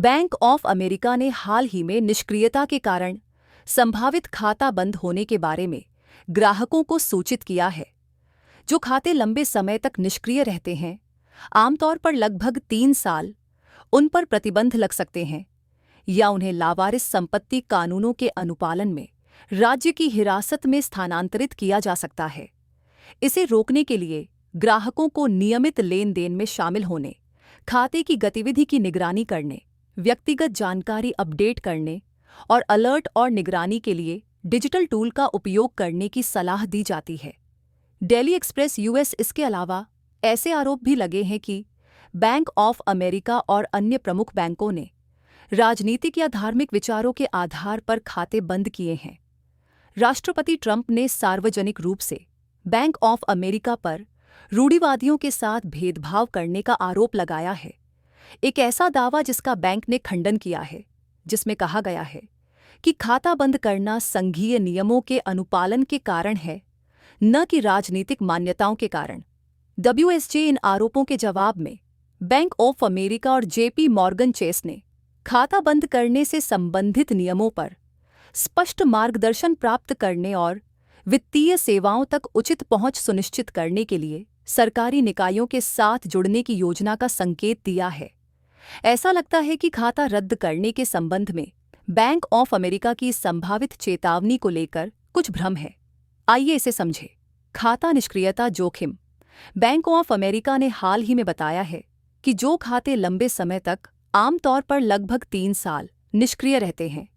Bank of America ने हाल ही में निष्क्रियता के कारण संभावित खाता बंद होने के बारे में ग्राहकों को सूचित किया है। जो खाते लंबे समय तक निष्क्रिय रहते हैं, आमतौर पर लगभग 3 साल, उन पर प्रतिबंध लग सकते हैं या उन्हें लावारिस संपत्ति कानूनों के अनुपालन में राज्य की हिरासत में स्थानांतरित किया जा सकता है। इसे रोकने के लिए ग्राहकों को नियमित लेन देन में शामिल होने, खाते की गतिविधि की निगरानी करने, व्यक्तिगत जानकारी अपडेट करने और अलर्ट और निगरानी के लिए डिजिटल टूल का उपयोग करने की सलाह दी जाती है। डेली एक्सप्रेस यूएस इसके अलावा ऐसे आरोप भी लगे हैं कि बैंक ऑफ अमेरिका और अन्य प्रमुख बैंकों ने राजनीतिक या धार्मिक विचारों के आधार पर खाते बंद किए हैं। राष्ट्रपति ट्रंप ने सार्वजनिक रूप से बैंक ऑफ अमेरिका पर रूढ़िवादियों के साथ भेदभाव करने का आरोप लगाया है। एक ऐसा दावा जिसका बैंक ने खंडन किया है, जिसमें कहा गया है कि खाता बंद करना संघीय नियमों के अनुपालन के कारण है, न कि राजनीतिक मान्यताओं के कारण। WSJ इन आरोपों के जवाब में बैंक ऑफ अमेरिका और JP मॉर्गन चेस ने खाता बंद करने से संबंधित नियमों पर स्पष्ट मार्गदर्शन प्राप्त करने और वित्तीय सेवाओं तक उचित पहुंच सुनिश्चित करने के लिए सरकारी निकायों के साथ जुड़ने की योजना का संकेत दिया है। ऐसा लगता है कि खाता रद्द करने के संबंध में बैंक ऑफ अमेरिका की संभावित चेतावनी को लेकर कुछ भ्रम है। आइए इसे समझें। खाता निष्क्रियता जोखिम। बैंक ऑफ अमेरिका ने हाल ही में बताया है कि जो खाते लंबे समय तक, आमतौर पर लगभग 3 साल, निष्क्रिय रहते हैं,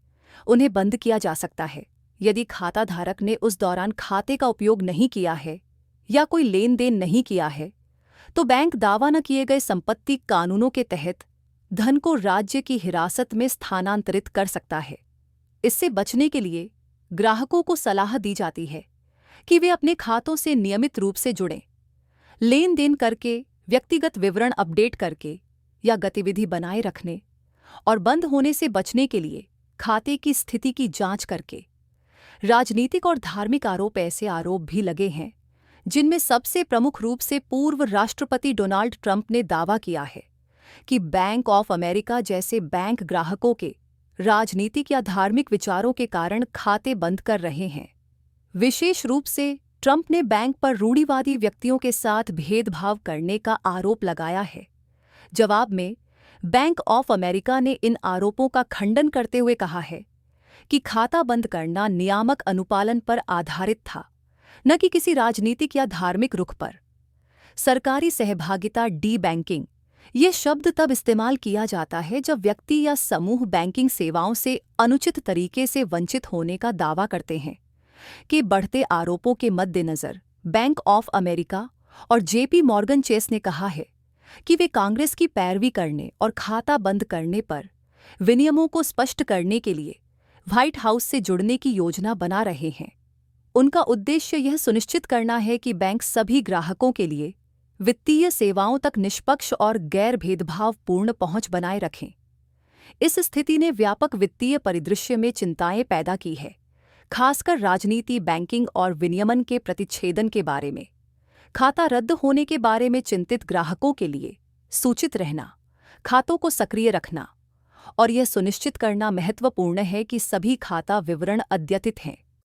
उन्हें बंद किया जा सकता है यदि खाता धारक ने उस दौरान खाते का उपयोग नहीं किया है या कोई लेन देन नहीं किया है, तो बैंक दावा न किए गए संपत्ति कानूनों के तहत धन को राज्य की हिरासत में स्थानांतरित कर सकता है। इससे बचने के लिए ग्राहकों को सलाह दी जाती है कि वे अपने खातों से नियमित रूप से जुड़ें, लेन देन करके, व्यक्तिगत विवरण अपडेट करके या गतिविधि बनाए रखने, और बंद होने से बचने के लिए खाते की स्थिति की जांच करके। राजनीतिक और धार्मिक आरोप ऐसे आरोप भी लगे हैं जिनमें सबसे प्रमुख रूप से पूर्व राष्ट्रपति डोनाल्ड ट्रंप ने दावा किया है कि बैंक ऑफ अमेरिका जैसे बैंक ग्राहकों के राजनीतिक या धार्मिक विचारों के कारण खाते बंद कर रहे हैं। विशेष रूप से ट्रंप ने बैंक पर रूढ़िवादी व्यक्तियों के साथ भेदभाव करने का आरोप लगाया है। जवाब में बैंक ऑफ अमेरिका ने इन आरोपों का खंडन करते हुए कहा है कि खाता बंद करना नियामक अनुपालन पर आधारित था, न कि किसी राजनीतिक या धार्मिक रुख पर। सरकारी सहभागिता डी बैंकिंग, ये शब्द तब इस्तेमाल किया जाता है जब व्यक्ति या समूह बैंकिंग सेवाओं से अनुचित तरीके से वंचित होने का दावा करते हैं। कि बढ़ते आरोपों के मद्देनज़र बैंक ऑफ अमेरिका और JP मॉर्गन चेस ने कहा है कि वे कांग्रेस की पैरवी करने और खाता बंद करने पर विनियमों को स्पष्ट करने के लिए व्हाइट हाउस से जुड़ने की योजना बना रहे हैं। उनका उद्देश्य यह सुनिश्चित करना है कि बैंक सभी ग्राहकों के लिए वित्तीय सेवाओं तक निष्पक्ष और गैर भेदभावपूर्ण पहुंच बनाए रखें। इस स्थिति ने व्यापक वित्तीय परिदृश्य में चिंताएं पैदा की है, खासकर राजनीति, बैंकिंग और विनियमन के प्रतिच्छेदन के बारे में। खाता रद्द होने के बारे में चिंतित ग्राहकों के लिए सूचित रहना, खातों को सक्रिय रखना और यह सुनिश्चित करना महत्वपूर्ण है कि सभी खाता विवरण अद्यतित हैं।